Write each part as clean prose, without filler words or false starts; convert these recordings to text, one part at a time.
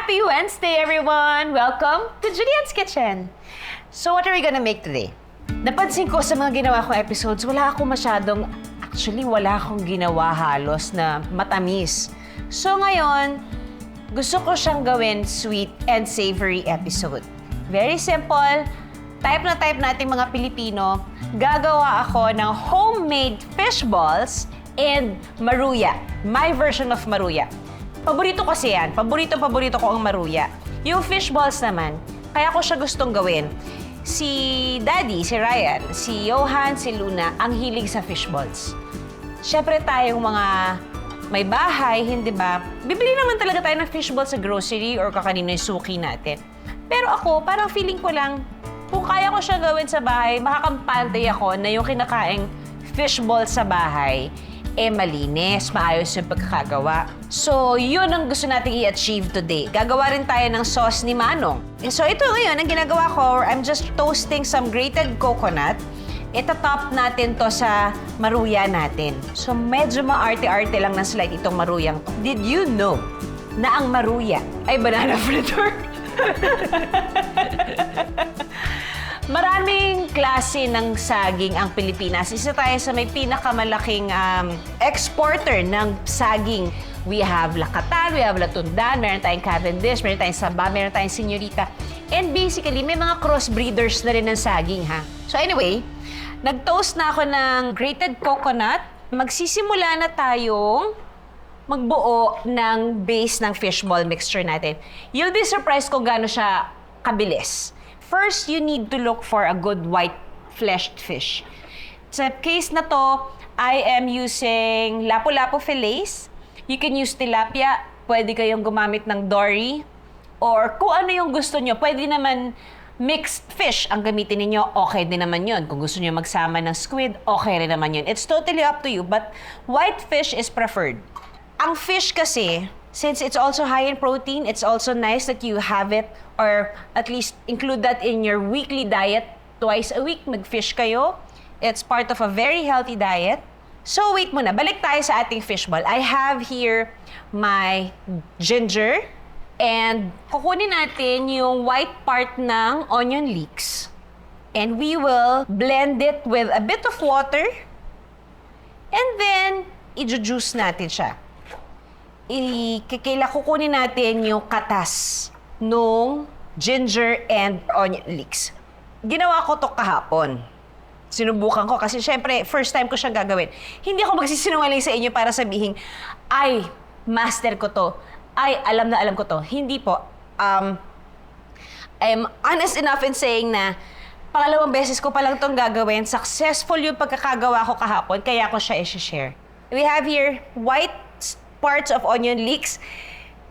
Happy Wednesday, everyone! Welcome to Julian's Kitchen. So, what are we gonna make today? Napansin ko sa mga ginawa kong episodes, wala akong ginawa halos na matamis. So, ngayon, gusto ko siyang gawin sweet and savory episode. Very simple. Type na type nating mga Pilipino. Gagawa ako ng homemade fish balls and Maruya. My version of Maruya. Paborito kasi yan. Paborito ko ang Maruya. Yung fish balls naman, kaya ko siya gustong gawin. Si Daddy, si Ryan, si Johan, si Luna, ang hilig sa fish balls. Siyempre tayong mga may bahay, hindi ba? Bibili naman talaga tayo ng fish balls sa grocery or kakanino yung suki natin. Pero ako, parang feeling ko lang, kung kaya ko siya gawin sa bahay, makakampante ako na yung kinakaing fish balls sa bahay, malinis, maayos yung pagkakagawa. So, yun ang gusto nating i-achieve today. Gagawa rin tayo ng sauce ni Manong. So, ito ngayon, ang ginagawa ko, I'm just toasting some grated coconut. Itatop natin to sa Maruya natin. So, medyo maarte-arte lang ng slide itong Maruyang. Did you know na ang Maruya ay banana fritter? Maraming klase ng saging ang Pilipinas. Isa tayo sa may pinakamalaking exporter ng saging. We have Lakatan, we have Latundan, meron tayong Cavendish, meron tayong Saba, meron tayong Senyorita. And basically, may mga crossbreeders na rin ng saging, ha? So anyway, nag-toast na ako ng grated coconut. Magsisimula na tayong magbuo ng base ng fishball mixture natin. You'll be surprised kung gaano siya kabilis. First, you need to look for a good white-fleshed fish. Sa case na to, I am using lapu-lapu fillets. You can use tilapia. Pwede kayong gumamit ng dory. Or kung ano yung gusto nyo. Pwede naman mixed fish ang gamitin ninyo. Okay din naman yun. Kung gusto nyo magsama ng squid, okay rin naman yun. It's totally up to you. But white fish is preferred. Ang fish kasi, since it's also high in protein, it's also nice that you have it or at least include that in your weekly diet. Twice a week, mag-fish kayo. It's part of a very healthy diet. So wait muna, balik tayo sa ating fish ball. I have here my ginger and kukunin natin yung white part ng onion leeks. And we will blend it with a bit of water and then i-juice natin siya. Kukunin natin yung katas nung ginger and onion leeks. Ginawa ko to kahapon. Sinubukan ko kasi syempre, first time ko siyang gagawin. Hindi ako magsisinungaling sa inyo para sabihin, ay, master ko to. Ay, alam na alam ko to. Hindi po. I'm honest enough in saying na pangalawang beses ko pa lang tong gagawin. Successful yung pagkakagawa ko kahapon, kaya ko siya i-share. We have here white parts of onion leeks.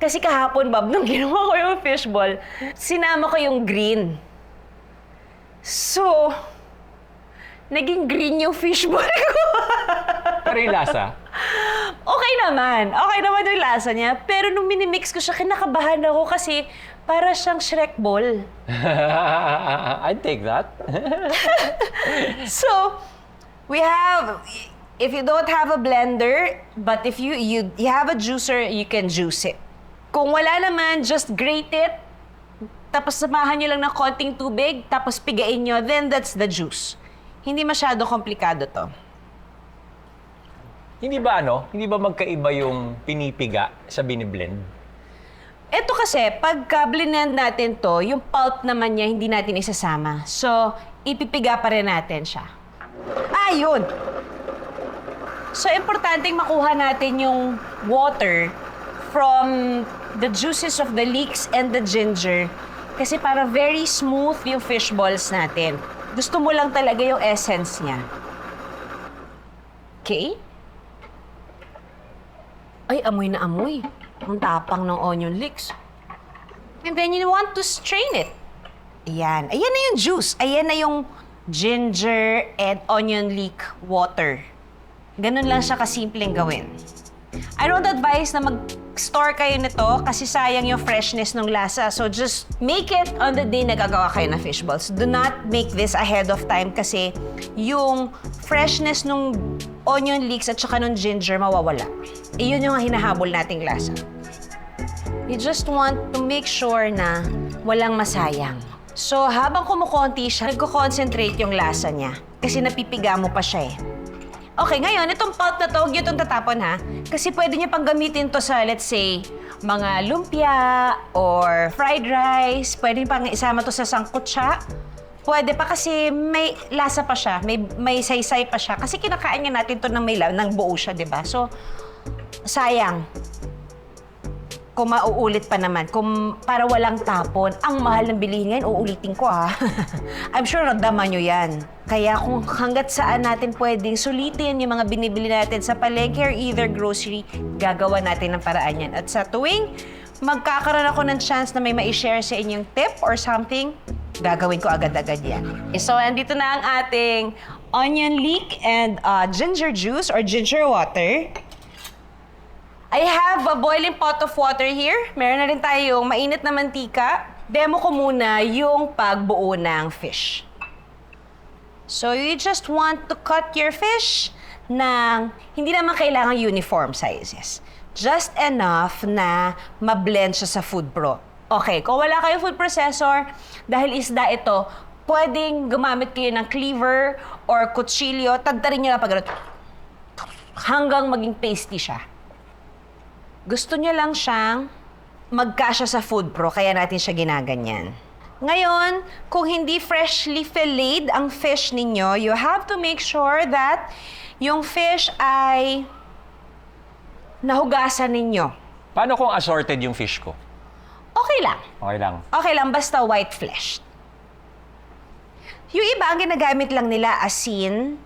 Kasi kahapon, Bob, nung ginawa ko yung fishball, sinama ko yung green. So, naging green yung fishball ko. Pero yung lasa? Okay naman. Okay naman yung lasa niya. Pero nung minimix ko siya, kinakabahan ako kasi para siyang Shrek ball. I'd take that. So, we have... If you don't have a blender, but if you have a juicer, you can juice it. Kung wala naman, just grate it, tapos samahan nyo lang ng konting tubig, tapos pigain nyo, then that's the juice. Hindi masyado komplikado to. Hindi ba magkaiba yung pinipiga sa biniblend? Ito kasi, pagka blend natin to, yung pulp naman niya, hindi natin isasama. So, ipipiga pa rin natin siya. Yun! So, importanteng makuha natin yung water from the juices of the leeks and the ginger kasi para very smooth yung fish balls natin. Gusto mo lang talaga yung essence niya. Okay? Ay, amoy na amoy. Ang tapang ng onion leeks. And then you want to strain it. Ayan. Ayan na yung juice. Ayan na yung ginger and onion leek water. Ganun lang siya kasimpleng gawin. I don't advise na mag-store kayo nito kasi sayang yung freshness ng lasa. So just make it on the day na gagawa kayo ng fish balls. Do not make this ahead of time kasi yung freshness ng onion leeks at saka ng ginger mawawala. Iyon yung hinahabol nating lasa. You just want to make sure na walang masayang. So, habang kumukonti siya, nagko-concentrate yung lasa niya. Kasi napipiga mo pa siya eh. Okay, ngayon, itong pulp na to, huwag niyo itong tatapon ha. Kasi pwede niyo pang gamitin to sa, let's say, mga lumpia or fried rice. Pwede pang isama to sa sangkutsa. Pwede pa kasi may lasa pa siya, may saysay pa siya. Kasi kinakain nga natin to ng buo siya, di ba? So, sayang. Kung mauulit pa naman, kung para walang tapon, ang mahal ng bilihin ngayon, uulitin ko ha. I'm sure nagdaman nyo yan. Kaya kung hanggat saan natin pwedeng sulitin yung mga binibili natin sa palengke or either grocery, gagawa natin ng paraan yan. At sa tuwing magkakaroon ako ng chance na may ma-share sa inyong tip or something, gagawin ko agad-agad yan. So, andito na ang ating onion leek and ginger juice or ginger water. I have a boiling pot of water here. Meron na rin tayong mainit na mantika. Demo ko muna yung pagbuo ng fish. So, you just want to cut your fish ng hindi naman kailangan uniform sizes. Just enough na ma-blend siya sa food pro. Okay, kung wala kayong food processor, dahil isda ito, pwedeng gumamit kayo ng cleaver or kutsilyo, tagtarin nyo lang pag hanggang maging pasty siya. Gusto niya lang siyang magkasya sa food pro, kaya natin siya ginaganyan. Ngayon, kung hindi freshly filleted ang fish ninyo, you have to make sure that yung fish ay nahugasan ninyo. Paano kung assorted yung fish ko? Okay lang. Okay lang. Okay lang, basta white flesh. Yung iba, ang ginagamit lang nila asin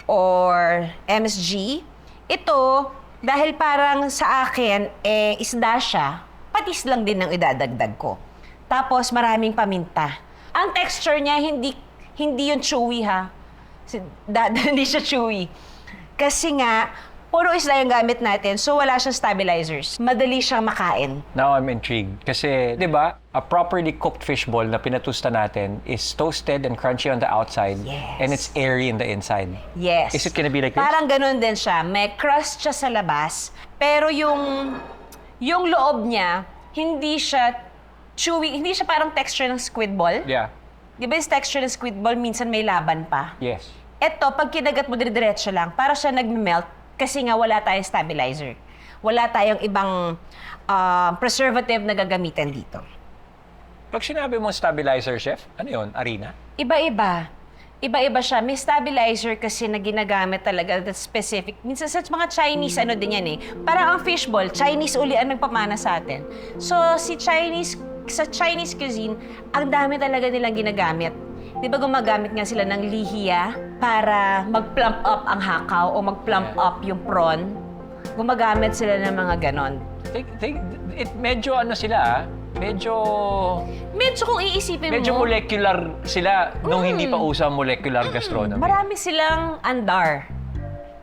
or MSG. Ito, dahil parang sa akin, isda siya, patis lang din ang idadagdag ko. Tapos maraming paminta. Ang texture niya, hindi yung chewy ha. Hindi siya chewy. Kasi nga, puro isda yung gamit natin, so wala siyang stabilizers. Madali siyang makain. Now I'm intrigued. Kasi, di ba, a properly cooked fishball na pinatusta natin is toasted and crunchy on the outside. Yes. And it's airy in the inside. Yes. Is it gonna be like this? Parang ganun din siya. May crust siya sa labas, pero yung loob niya, hindi siya chewy, hindi siya parang texture ng squid ball. Yeah. Di ba yung texture ng squid ball, minsan may laban pa? Yes. Ito, pag kinagat mo dire-diretso lang, para siya nag-melt kasi nga wala tayong stabilizer. Wala tayong ibang preservative na gagamitan dito. Pag sinabi mong stabilizer, chef, ano yun? Arena? Iba-iba. Iba-iba siya. May stabilizer kasi na ginagamit talaga that's specific. Minsan sa mga Chinese, ano din yan eh. Parang ang fishball, Chinese uli ang nagpamana sa atin. So, sa Chinese cuisine, ang dami talaga nilang ginagamit. Di ba gumagamit nga sila ng lihiya para mag-plump up ang hakaw o mag-plump up yung prawn? Gumagamit sila ng mga ganon. Medyo ano sila, medyo kung iisipin medyo mo, molecular sila nung hindi pa uso ang molecular gastronomy. marami silang andar.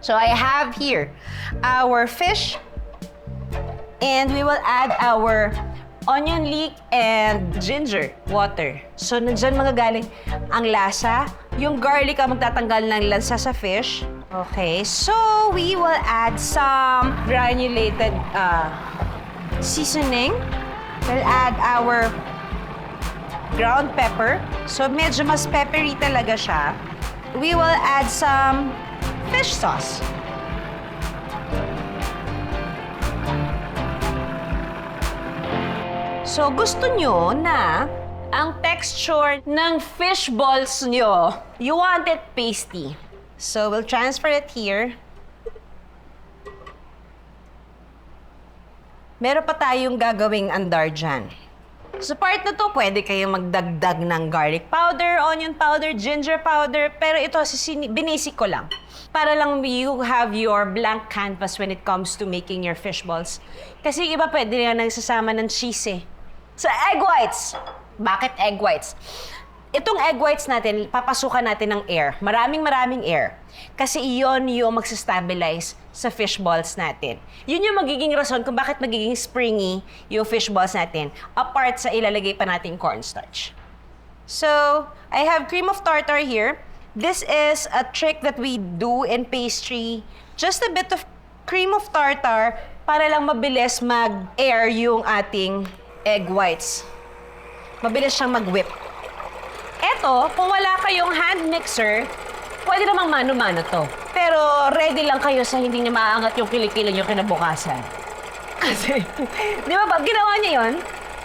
So I have here our fish and we will add our onion leek and ginger water. So nandyan mga galing ang lasa. Yung garlic ang magtatanggal ng lansa sa fish. Okay, so we will add some granulated seasoning. We'll add our ground pepper. So medyo mas peppery talaga siya. We will add some fish sauce. So gusto nyo na ang texture ng fish balls nyo, you want it pasty. So we'll transfer it here. Meron pa tayong gagawing andar dyan. Sa part na to, pwede kayong magdagdag ng garlic powder, onion powder, ginger powder, pero ito, binisik ko lang. Para lang you have your blank canvas when it comes to making your fish balls. Kasi iba pwede nga nagsasama ng cheese eh. So, egg whites. Bakit egg whites? Itong egg whites natin, papasukan natin ng air. Maraming air. Kasi iyon yung magsastabilize sa fish balls natin. Yun yung magiging rason kung bakit magiging springy yung fish balls natin, apart sa ilalagay pa natin cornstarch. So, I have cream of tartar here. This is a trick that we do in pastry. Just a bit of cream of tartar para lang mabilis mag-air yung ating egg whites. Mabilis siyang mag-whip. Eto, kung wala kayong hand mixer, pwede namang mano-mano to. Pero ready lang kayo sa hindi niyo maaangat yung kilikili niyo kinabukasan. Kasi, di ba, Bob, ginawa niyo yun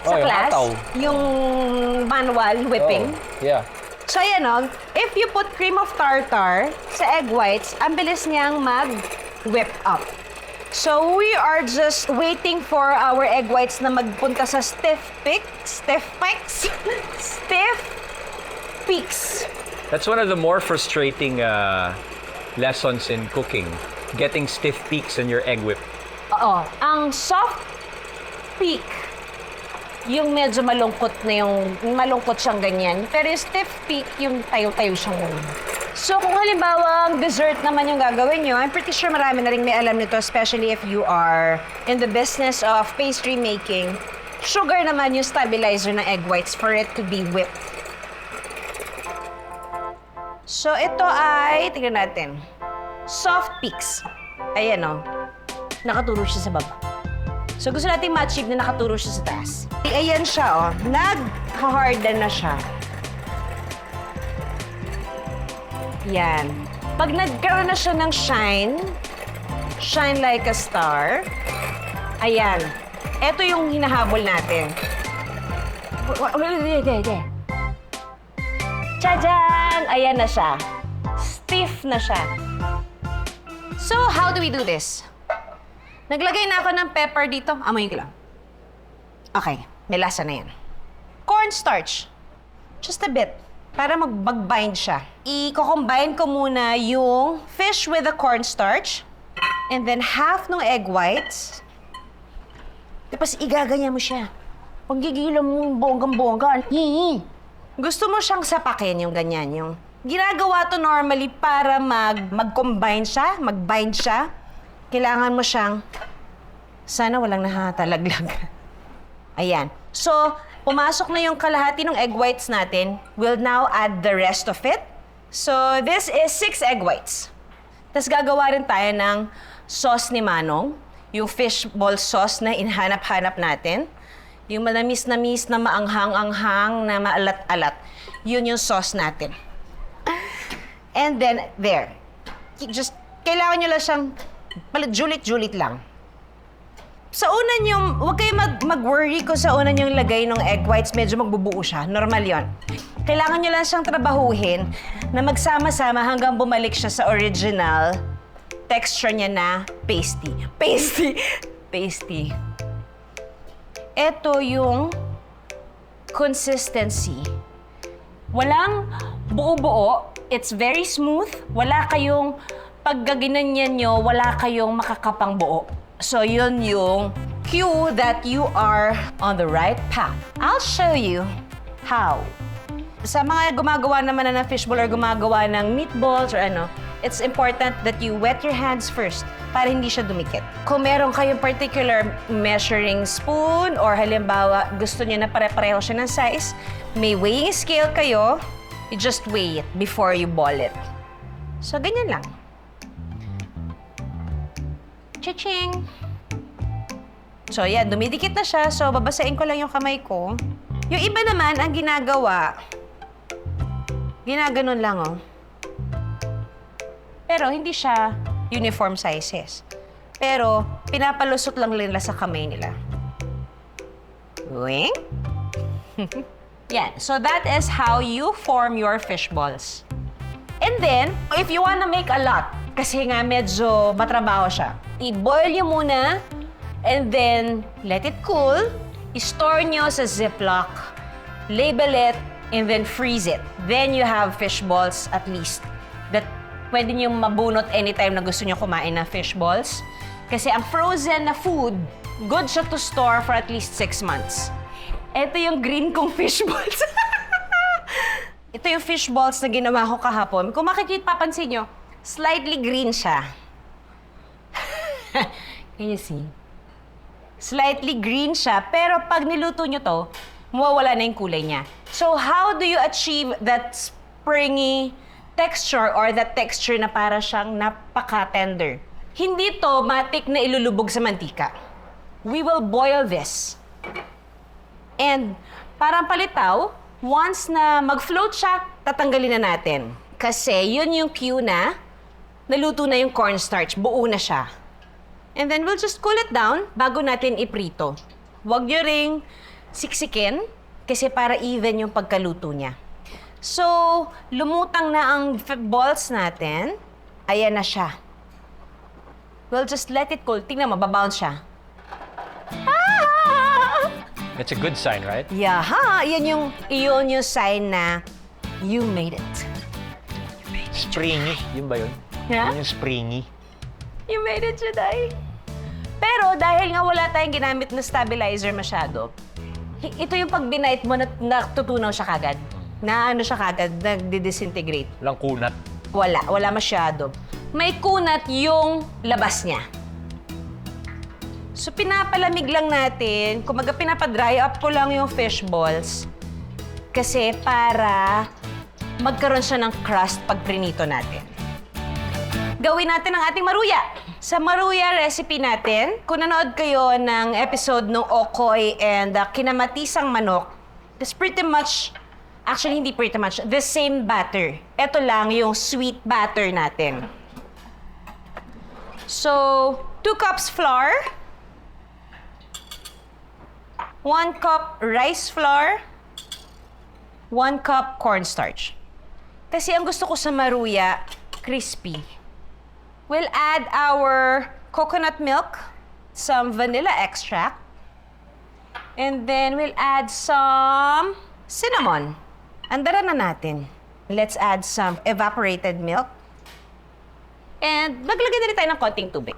sa yung class? hataw. Yung manual whipping? Yeah. So, yan o, if you put cream of tartar sa egg whites, ang bilis niyang mag-whip up. So, we are just waiting for our egg whites na magpunta sa stiff peaks. That's one of the more frustrating lessons in cooking. Getting stiff peaks in your egg whip. Oo. Ang soft peak, yung medyo malungkot na malungkot siyang ganyan. Pero yung stiff peak, yung tayo-tayo siyang ganyan. So, kung halimbawa, dessert naman yung gagawin nyo, I'm pretty sure marami na rin may alam nito, especially if you are in the business of pastry making. Sugar naman yung stabilizer ng egg whites for it to be whipped. So, ito ay, tingnan natin, soft peaks. Ayan o, nakaturo siya sa baba. So, gusto natin ma-achieve na nakaturo siya sa taas. Ayan siya o, nag-harden na siya. Yan. Pag nagkaroon na siya ng shine like a star, ayan. Ito yung hinahabol natin. Tadaan! Ayan na siya. Stiff na siya. So, how do we do this? Naglagay na ako ng pepper dito. Amoyin ko lang. Okay, may lasa na yan. Cornstarch. Just a bit. Para mag-bind siya. I-combine ko muna yung fish with the cornstarch. And then half ng egg whites. Tapos igaganyan mo siya. Paggigilan mo bonggang-bongga. Gusto mo siyang sapakin yung ganyan. Yung ginagawa to normally para mag-combine siya, mag-bind siya. Kailangan mo siyang, sana walang nahatalaglag. Ayan. So, pumasok na yung kalahati ng egg whites natin. We'll now add the rest of it. So, this is 6 egg whites. Tapos gagawa rin tayo ng sauce ni Manong. Yung fishball sauce na inhanap-hanap natin. Yung manamis-namis na maanghang-anghang na maalat-alat. Yun yung sauce natin. And then, there. Just, kailangan nyo lang siyang julit-julit lang. Sa una nyo, huwag kayo mag-worry kung sa una nyo lagay ng egg whites, medyo magbubuo siya. Normal yon. Kailangan nyo lang siyang trabahuhin na magsama-sama hanggang bumalik siya sa original texture niya na pasty. Pasty. Ito yung consistency. Walang buo-buo. It's very smooth. Wala kayong, pag gaginanyan nyo, wala kayong makakapang buo. So, yun yung cue that you are on the right path. I'll show you how. Sa mga gumagawa naman na ng fishball or gumagawa ng meatballs or ano, it's important that you wet your hands first para hindi siya dumikit. Kung meron kayong particular measuring spoon or halimbawa gusto niyo na pare-pareho siya ng size, may weighing scale kayo, you just weigh it before you ball it. So, ganyan lang. Cha-ching! So, yan. Dumidikit na siya. So, babasain ko lang yung kamay ko. Yung iba naman, ang ginagawa, ginaganon lang, oh. Pero, hindi siya uniform sizes. Pero, pinapalusot lang nila sa kamay nila. Wing? Yan. So, that is how you form your fish balls. And then, if you wanna make a lot, kasi nga medyo matrabaho siya, i-boil nyo muna, and then let it cool, i-store nyo sa Ziploc, label it, and then freeze it. Then you have fish balls at least that pwede nyo mabunot anytime na gusto nyo kumain ng fish balls. Kasi ang frozen na food, good siya to store for at least 6 months. Ito yung green kong fish balls. Ito yung fish balls na ginawa ko kahapon. Kung makikita, papansin nyo, slightly green siya. Can you see? Slightly green siya, pero pag niluto nyo to, mawawala na yung kulay niya. So, how do you achieve that springy texture or that texture na para siyang napaka-tender? Hindi to matik na ilulubog sa mantika. We will boil this. And parang palitaw, once na mag-float siya, tatanggalin na natin. Kasi yun yung cue na naluto na yung cornstarch, buo na siya. And then we'll just cool it down bago natin iprito. Huwag nyo ring siksikin kasi para even yung pagkaluto niya. So, lumutang na ang balls natin. Ayan na siya. We'll just let it cool. Tingnan mo, babounce siya. Ah! It's a good sign, right? Yeah, ha? Iyon yung sign na you made it. Springy. Yun ba yun? Yeah? Yun yung springy. You made it, Judy. Pero dahil nga wala tayong ginamit na stabilizer masyado, ito yung pag binite mo, natutunaw siya kagad. Na ano siya kagad, nagdi-disintegrate. Walang kunat. Wala masyado. May kunat yung labas niya. So pinapalamig lang natin, kumaga pinapadry up ko lang yung fish balls kasi para magkaroon siya ng crust pag prinito natin. Gawin natin ang ating maruya. Sa maruya recipe natin, kung nanood kayo ng episode ng okoy and kinamatisang manok, it's pretty much, actually hindi pretty much, the same batter. Ito lang yung sweet batter natin. So, 2 cups flour, 1 cup rice flour, 1 cup cornstarch. Kasi ang gusto ko sa maruya, crispy. We'll add our coconut milk, some vanilla extract, and then we'll add some cinnamon. Andaran na natin. Let's add some evaporated milk. And maglagay na rin tayo ng konting tubig.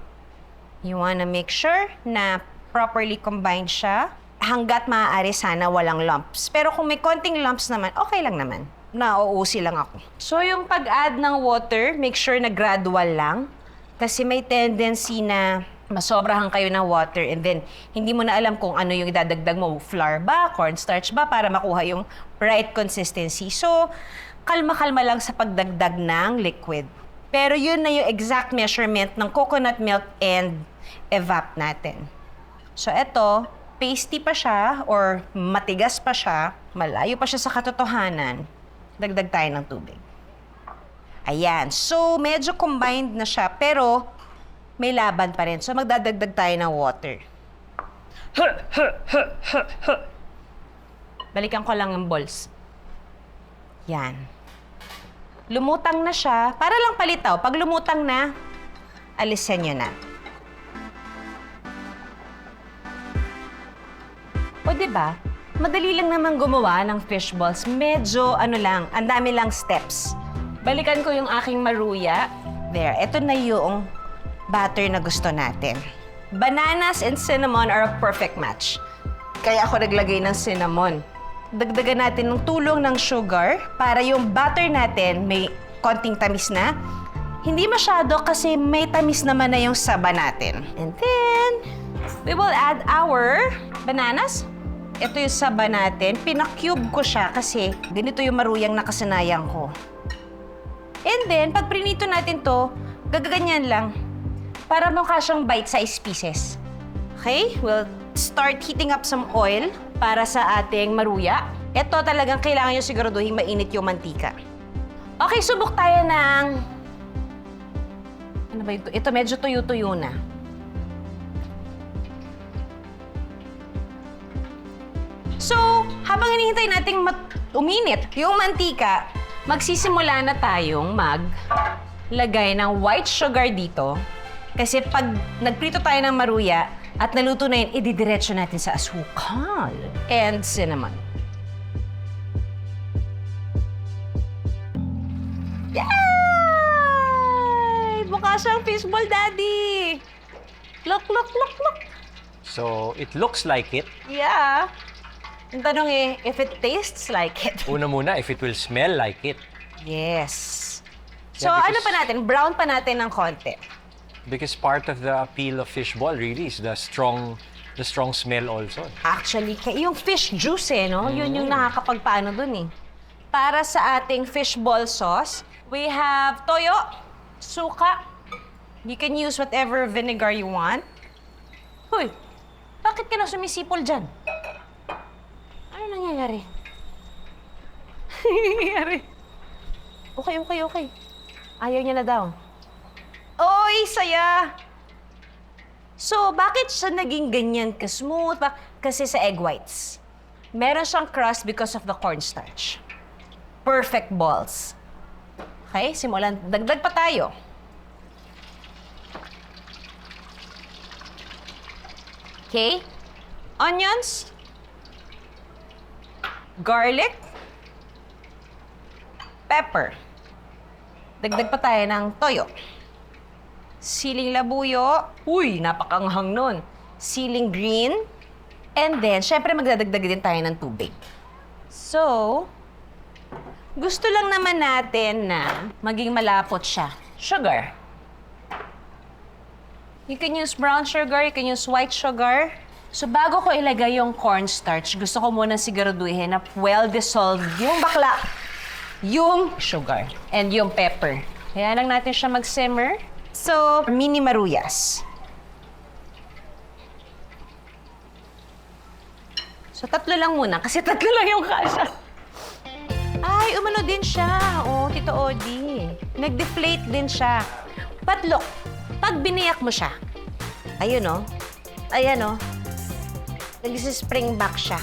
You wanna make sure na properly combined siya. Hanggat maaari sana walang lumps. Pero kung may konting lumps naman, okay lang naman. Nauusi lang ako. So yung pag-add ng water, make sure na gradual lang. Kasi may tendency na masobrahan kayo ng water and then hindi mo na alam kung ano yung idadagdag mo. Flour ba? Cornstarch ba? Para makuha yung right consistency. So, kalma-kalma lang sa pagdagdag ng liquid. Pero yun na yung exact measurement ng coconut milk and evap natin. So, eto, pasty pa siya or matigas pa siya, malayo pa siya sa katotohanan, dagdag tayo ng tubig. Ayan. So, medyo combined na siya, pero may laban pa rin. So, magdadagdag tayo ng water. Balikan ko lang ang balls. Yan. Lumutang na siya. Para lang palitaw. Pag lumutang na, alisin nyo na. O, diba? Madali lang naman gumawa ng fish balls. Medyo, ang dami lang steps. Balikan ko yung aking maruya. There, ito na yung batter na gusto natin. Bananas and cinnamon are a perfect match. Kaya ako naglagay ng cinnamon. Dagdagan natin ng tulong ng sugar para yung batter natin may konting tamis na. Hindi masyado kasi may tamis naman na yung saba natin. And then, we will add our bananas. Ito yung saba natin. Pinakube ko siya kasi ganito yung maruyang nakasanayan ko. And then, pag prinito natin to, gagaganyan lang. Para mukha siyang bite-sized pieces. Okay? We'll start heating up some oil para sa ating maruya. Ito talagang kailangan nyo siguraduhin mainit yung mantika. Okay, subok tayo ng... Ano ba ito? Ito medyo tuyo-tuyo na. So, habang hinihintay nating uminit yung mantika, magsisimula na tayong maglagay ng white sugar dito. Kasi pag nagprito tayo ng maruya at naluto na yun, ididiretso natin sa asukal and cinnamon. Yay! Mukha siyang fishball, Daddy! Look, look, look, look! So, it looks like it. Yeah. Ang tanong if it tastes like it. Una muna, if it will smell like it. Yes. So, Yeah, ano pa natin? Brown pa natin ng konti. Because part of the appeal of fishball really is the strong smell also. Actually, yung fish juice no? Yun yung nakakapagpaano dun Para sa ating fishball sauce, we have toyo, suka, You can use whatever vinegar you want. Hoy, bakit ka na sumisipol dyan? Ano nangyayari? nangyayari? Okay. Ayaw niya na daw. Oy, saya! So, bakit siya naging ganyan ka-smooth? Kasi sa egg whites. Meron siyang crust because of the cornstarch. Perfect balls. Okay, simulan. Dagdag pa tayo. Okay? Onions. Garlic. Pepper. Dagdag pa tayo ng toyo. Siling labuyo. Uy, napakanghang nun. Siling green. And then, syempre magdadagdag din tayo ng tubig. So, gusto lang naman natin na maging malapot siya. Sugar. You can use brown sugar, you can use white sugar. So, bago ko ilagay yung cornstarch, gusto ko muna siguraduhin na well-dissolved yung bakla, yung sugar, and yung pepper. Kaya lang natin siya mag-simmer. So, mini maruyas. So, tatlo lang muna, kasi tatlo lang yung kasha. Ay, umano din siya. Oh, Tito Odi. Nag-deflate din siya. But look, pag biniyak mo siya, ayun oh. Ayan oh. Nag-spring back siya.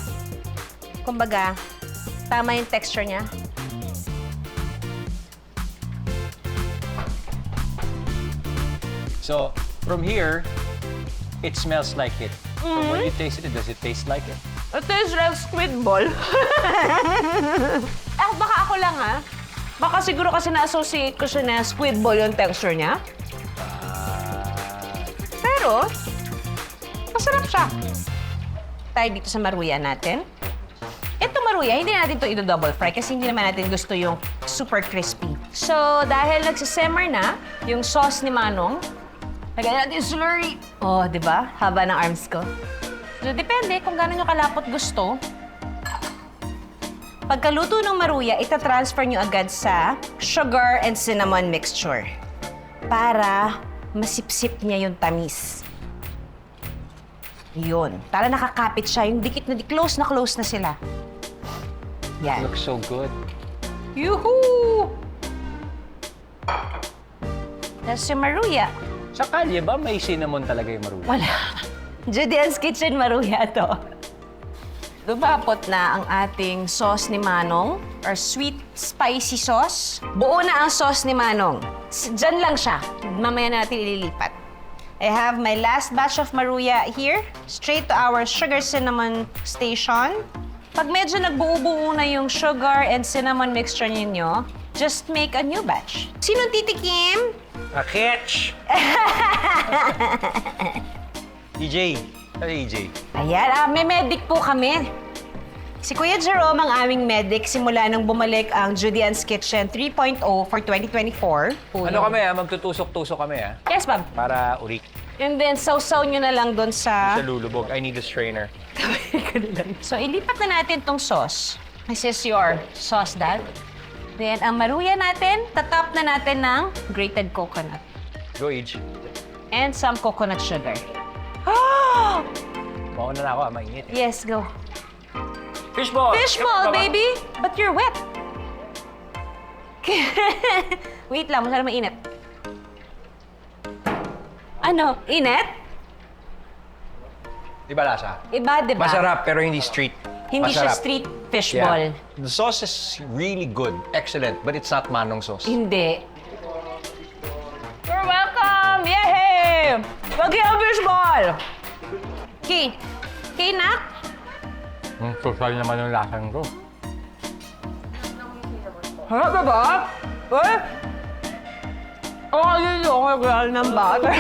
Kumbaga, tama yung texture niya. So, from here, it smells like it. But when you taste it, does it taste like it? It tastes like squid ball. Baka ako lang ha. Baka siguro kasi na-associate ko siya na squid ball yung texture niya. Pero, masarap siya. Tayo dito sa maruya natin. Ito maruya, hindi natin ito i-double fry kasi hindi naman natin gusto yung super crispy. So, dahil nagsisimmer na yung sauce ni Manong, lagyan natin slurry. Oh, di ba? Haba ng arms ko. So, depende kung gano'n nyo kalapot gusto. Pagkaluto ng maruya, itatransfer nyo agad sa sugar and cinnamon mixture para masipsip niya yung tamis. Yun. Para nakakapit siya. Yung dikit na close na sila. Yan. Looks so good. Yuhuu! That's yung maruya. Sa kalye ba may cinnamon talaga yung maruya? Wala. Judy's Kitchen Maruya to. Lumapot na ang ating sauce ni Manong, or sweet spicy sauce. Buo na ang sauce ni Manong. Diyan lang siya. Mamaya natin ililipat. I have my last batch of maruya here, straight to our sugar cinnamon station. Pag medyo nagbuo-buo na yung sugar and cinnamon mixture ninyo, just make a new batch. Sinong titikim? Aketch! EJ. Ano EJ? Ayan, may medic po kami. Si Kuya Jerome ang aming medic simula nang bumalik ang Judy's Kitchen 3.0 for 2024. Ano kami magtutusok-tusok kami Yes, ma'am. para urik. And then, sausaw nyo na lang doon Sa sa... lulubog. I need a strainer. So, ilipat na natin tong sauce. This is your sauce, Dad. Then, ang maruya natin, tatap na natin ng grated coconut. Go, EJ. And some coconut sugar. Mauna na ako, mainit. Yes, go. Fishball! Fishball, baby! But you're wet. Wait lang, masarap mainit. Ano? Init? Di ba lasa? Iba, di ba? Masarap, pero hindi street. Hindi siya Masarap. street fishball. Yeah. The sauce is really good, excellent, but it's not manong sauce. Hindi. You're welcome! Yay! Lagi ang fishball! Okay. Okay, nak? Social naman yung lasang ko. Harap na ba? Eh? Yun yung kagral ng butter.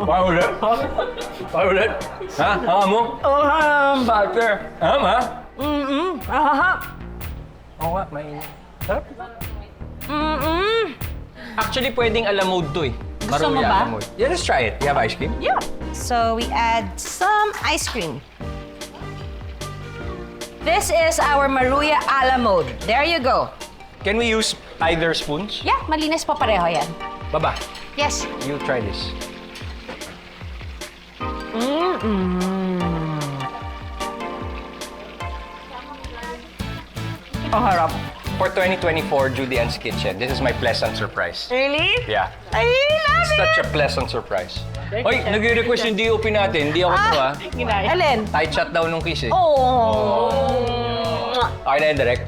Paulit? Paulit? Ha? Hanga mo? Ang Butter. Ha? Aha. Oo nga, mainit. Sarap. Actually, Pwedeng alamode to eh. Gusto mo ba? Alamode. Yeah, let's try it. You have ice cream? Yeah. So, we add some ice cream. This is our Maruya a la mode. There you go. Can we use either spoons? Yeah, malinis pa pareho yan. Baba. Yes. You try this. Ang harap. For 2024, Judy Ann's Kitchen, this is my pleasant surprise. Really? Yeah. I love it! Such a pleasant surprise. Hoy, nag-request yung DOP natin. Hindi ako to, ha? Alin? Tight shot daw nung kiss, eh. Oh. Okay na yun, direct.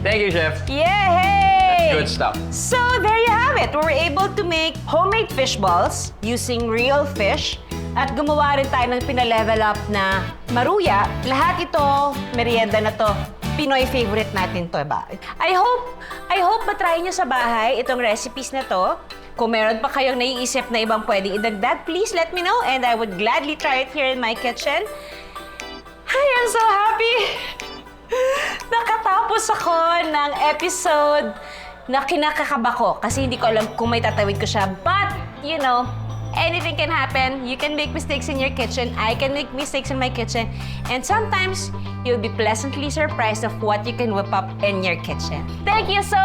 Thank you, Chef. Yay! Good stuff. So, there you have it. We were able to make homemade fish balls using real fish. At gumawa rin tayo ng pinalevel up na Maruya. Lahat ito, merienda na to. Pinoy favorite natin to, ba? I hope matry nyo sa bahay itong recipes na to. Kung meron pa kayong naiisip na ibang pwedeng idagdag, please let me know and I would gladly try it here in my kitchen. I am so happy! Nakatapos ako ng episode na kinakakaba ko kasi hindi ko alam kung may tatawid ko siya. But, you know, anything can happen. You can make mistakes in your kitchen. I can make mistakes in my kitchen. And sometimes, you'll be pleasantly surprised of what you can whip up in your kitchen. Thank you so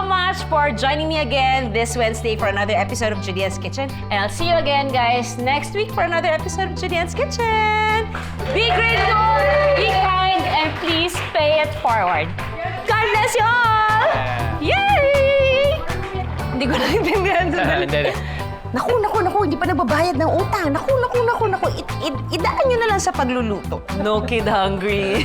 much for joining me again this Wednesday for another episode of Judy's Kitchen. And I'll see you again, guys, next week for another episode of Judy's Kitchen. Be grateful, be kind, and please pay it forward. God bless you all! Yay! Hindi ko naintindihan. Naku, hindi pa nagbabayad ng utang. Naku. Idaan nyo na lang sa pagluluto. No kid hungry.